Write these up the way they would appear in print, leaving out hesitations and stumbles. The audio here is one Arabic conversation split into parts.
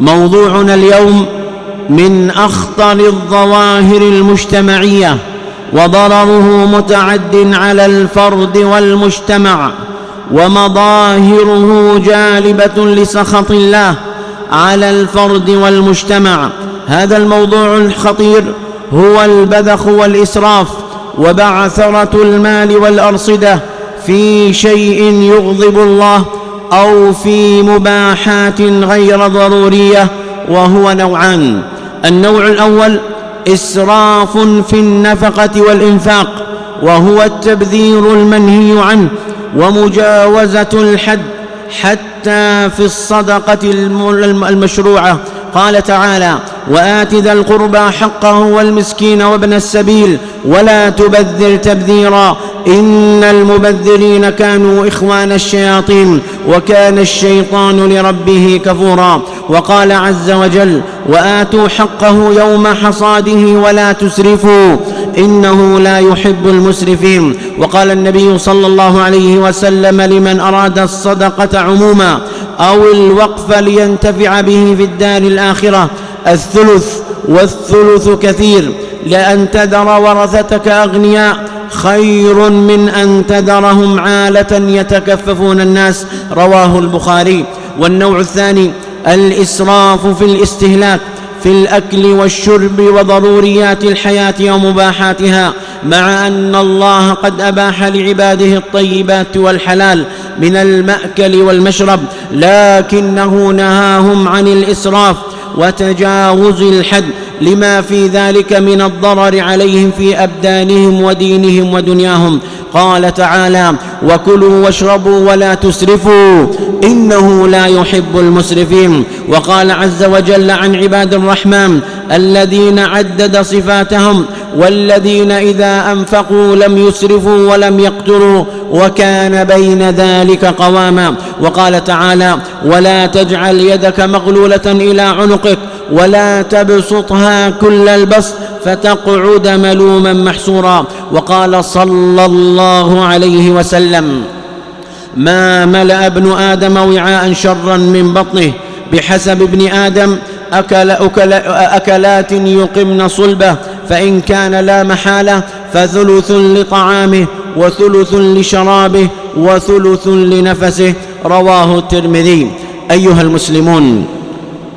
موضوعنا اليوم من أخطر الظواهر المجتمعية، وضرره متعد على الفرد والمجتمع، ومظاهره جالبة لسخط الله على الفرد والمجتمع. هذا الموضوع الخطير هو البذخ والإسراف وبعثرة المال والأرصدة في شيء يغضب الله أو في مباحات غير ضرورية، وهو نوعان. النوع الأول إسراف في النفقة والإنفاق، وهو التبذير المنهي عنه ومجاوزة الحد حتى في الصدقة المشروعة. قال تعالى: وآت ذا القربى حقه والمسكين وابن السبيل ولا تبذر تبذيرا إن المبذرين كانوا إخوان الشياطين وكان الشيطان لربه كفورا. وقال عز وجل: وآتوا حقه يوم حصاده ولا تسرفوا إنه لا يحب المسرفين. وقال النبي صلى الله عليه وسلم لمن أراد الصدقة عموما أو الوقف لينتفع به في الدار الآخرة: الثلث، والثلث كثير، لأن تذر ورثتك أغنياء خير من أن تذرهم عالة يتكففون الناس. رواه البخاري. والنوع الثاني الإسراف في الاستهلاك في الأكل والشرب وضروريات الحياة ومباحاتها، مع أن الله قد أباح لعباده الطيبات والحلال من المأكل والمشرب، لكنه نهاهم عن الإسراف وتجاوز الحد لما في ذلك من الضرر عليهم في أبدانهم ودينهم ودنياهم. قال تعالى: وكلوا واشربوا ولا تسرفوا إنه لا يحب المسرفين. وقال عز وجل عن عباد الرحمن الذين عدد صفاتهم: والذين إذا أنفقوا لم يسرفوا ولم يقتروا وكان بين ذلك قواما. وقال تعالى: ولا تجعل يدك مغلولة إلى عنقك ولا تبسطها كل البسط فتقعد ملوما محسورا. وقال صلى الله عليه وسلم: ما ابن آدم وعاء شرا من بطنه، بحسب ابن آدم أكلات يقمن صلبه، فإن كان لا محالة فثلث لطعامه وثلث لشرابه وثلث لنفسه. رواه الترمذي. أيها المسلمون،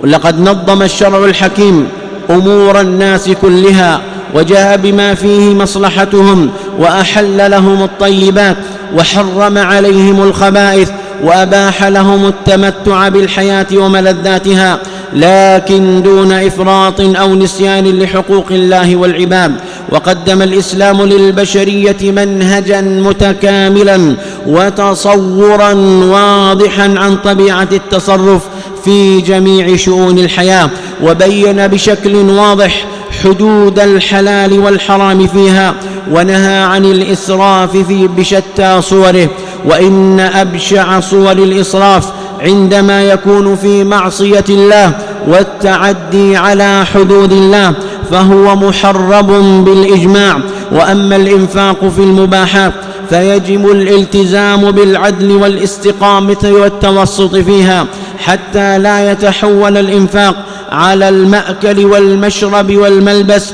لقد نظم الشرع الحكيم أمور الناس كلها، وجاء بما فيه مصلحتهم، وأحل لهم الطيبات وحرم عليهم الخبائث، وأباح لهم التمتع بالحياة وملذاتها، لكن دون إفراط أو نسيان لحقوق الله والعباد. وقدم الإسلام للبشرية منهجا متكاملا وتصورا واضحا عن طبيعة التصرف في جميع شؤون الحياة، وبين بشكل واضح حدود الحلال والحرام فيها، ونهى عن الإسراف بشتى صوره. وإن أبشع صور الإسراف عندما يكون في معصية الله والتعدي على حدود الله، فهو محرم بالإجماع. وأما الإنفاق في المباحات فيجب الالتزام بالعدل والاستقامة والتوسط فيها، حتى لا يتحول الإنفاق على المأكل والمشرب والملبس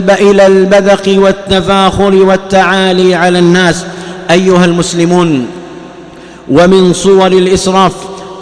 إلى البذخ والتفاخر والتعالي على الناس. أيها المسلمون، ومن صور الإسراف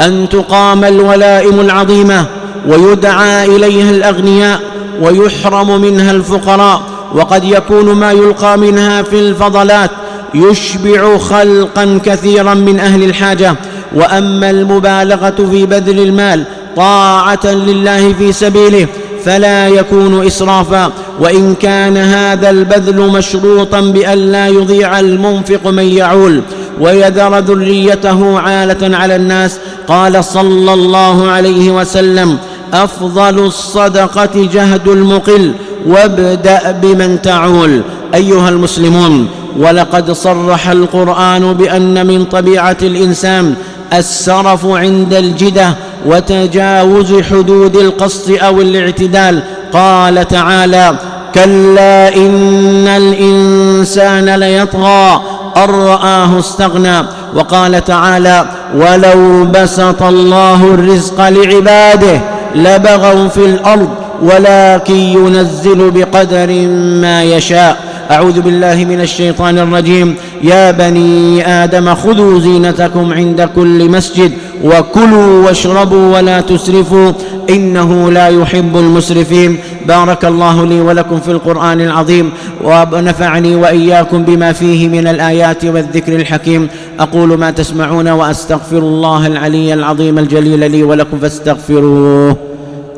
أن تقام الولائم العظيمة ويدعى إليها الأغنياء ويحرم منها الفقراء، وقد يكون ما يلقى منها في الفضلات يشبع خلقا كثيرا من أهل الحاجة. وأما المبالغة في بذل المال طاعة لله في سبيله فلا يكون إسرافا، وإن كان هذا البذل مشروطا بأن لا يضيع المنفق من يعول ويذر ذريته عالة على الناس. قال صلى الله عليه وسلم: أفضل الصدقة جهد المقل وابدأ بمن تعول. أيها المسلمون، ولقد صرح القرآن بأن من طبيعة الإنسان السرف عند الجدة وتجاوز حدود القصد أو الاعتدال. قال تعالى: كلا إن الإنسان ليطغى أن رآه استغنى. وقال تعالى: ولو بسط الله الرزق لعباده لبغوا في الأرض ولكن ينزل بقدر ما يشاء. أعوذ بالله من الشيطان الرجيم. يا بني آدم خذوا زينتكم عند كل مسجد وكلوا واشربوا ولا تسرفوا إنه لا يحب المسرفين. بارك الله لي ولكم في القرآن العظيم ونفعني وإياكم بما فيه من الآيات والذكر الحكيم. أقول ما تسمعون وأستغفر الله العلي العظيم الجليل لي ولكم فاستغفروه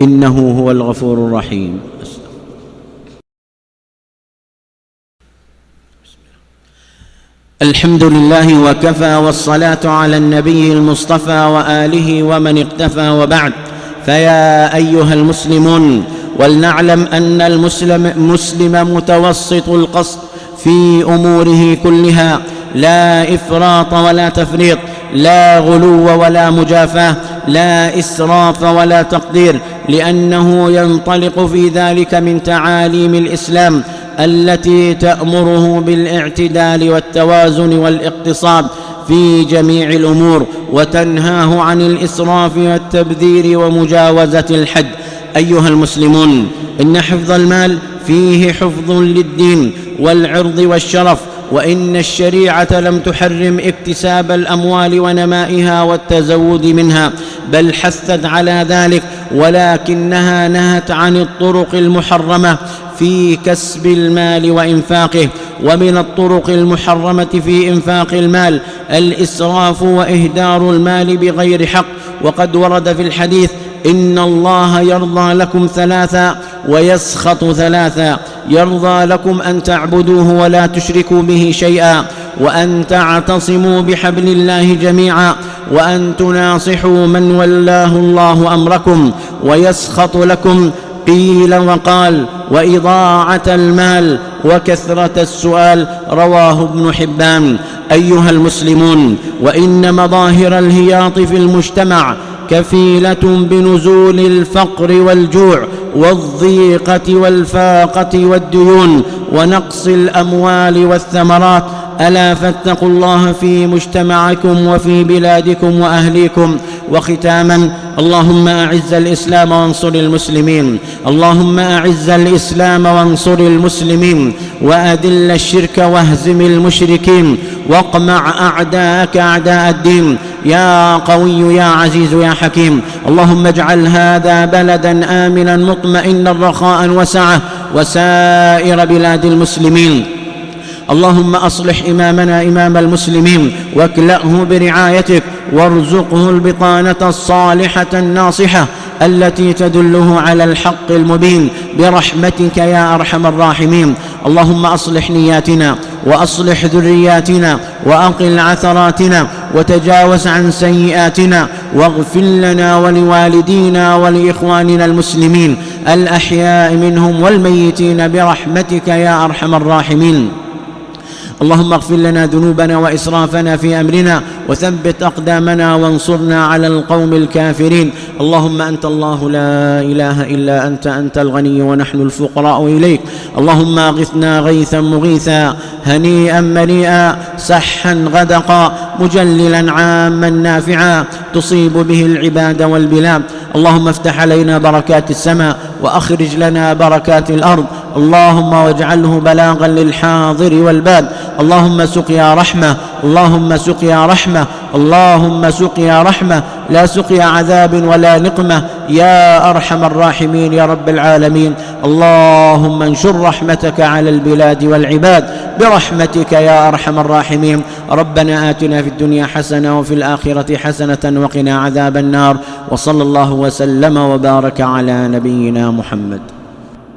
إنه هو الغفور الرحيم. الحمد لله وكفى والصلاة على النبي المصطفى وآله ومن اقتفى وبعد. فيا أيها المسلمون ولنعلم أن المسلم متوسط القصد في أموره كلها، لا إفراط ولا تفريط، لا غلو ولا مجافاة، لا إسراف ولا تقدير، لأنه ينطلق في ذلك من تعاليم الإسلام التي تأمره بالاعتدال والتوازن والاقتصاد في جميع الأمور، وتنهاه عن الإسراف والتبذير ومجاوزة الحد. أيها المسلمون، إن حفظ المال فيه حفظ للدين والعرض والشرف، وإن الشريعة لم تحرم اكتساب الأموال ونمائها والتزود منها، بل حثت على ذلك، ولكنها نهت عن الطرق المحرمة في كسب المال وإنفاقه. ومن الطرق المحرمة في إنفاق المال الإسراف وإهدار المال بغير حق. وقد ورد في الحديث: إن الله يرضى لكم ثلاثا ويسخط ثلاثا: يرضى لكم أن تعبدوه ولا تشركوا به شيئا، وأن تعتصموا بحبل الله جميعا، وأن تناصحوا من ولاه الله أمركم. ويسخط لكم قيل وقال وإضاعة المال وكثرة السؤال. رواه ابن حبان. أيها المسلمون، وإن مظاهر الهياط في المجتمع كفيلة بنزول الفقر والجوع والضيقة والفاقة والديون ونقص الأموال والثمرات. ألا فاتقوا الله في مجتمعكم وفي بلادكم وأهليكم. وختاما، اللهم أعز الإسلام وانصر المسلمين، اللهم أعز الإسلام وانصر المسلمين، وأذل الشرك واهزم المشركين، واقمع أعداءك أعداء الدين، يا قوي يا عزيز يا حكيم. اللهم اجعل هذا بلدا آمنا مطمئنا رخاء وسعة، وسائر بلاد المسلمين. اللهم أصلح إمامنا إمام المسلمين واكلأه برعايتك، وارزقه البطانة الصالحة الناصحة التي تدله على الحق المبين برحمتك يا أرحم الراحمين. اللهم أصلح نياتنا وأصلح ذرياتنا وأقل عثراتنا وتجاوز عن سيئاتنا، واغفر لنا ولوالدينا ولإخواننا المسلمين الأحياء منهم والميتين برحمتك يا أرحم الراحمين. اللهم اغفر لنا ذنوبنا وإسرافنا في أمرنا، وثبت أقدامنا وانصرنا على القوم الكافرين. اللهم أنت الله لا إله إلا أنت الغني ونحن الفقراء إليك. اللهم أغثنا غيثا مغيثا هنيئا مريئا سحا غدقا مجللا عاما نافعا تصيب به العباد والبلاد. اللهم افتح علينا بركات السماء وأخرج لنا بركات الأرض. اللهم واجعله بلاغا للحاضر والباد. اللهم سقيا رحمة، اللهم سقيا رحمة، اللهم سقيا رحمة، لا سقيا عذاب ولا نقمة يا أرحم الراحمين يا رب العالمين. اللهم انشر رحمتك على البلاد والعباد برحمتك يا أرحم الراحمين. ربنا آتنا في الدنيا حسنة وفي الآخرة حسنة وقنا عذاب النار. وصلى الله وسلم وبارك على نبينا محمد.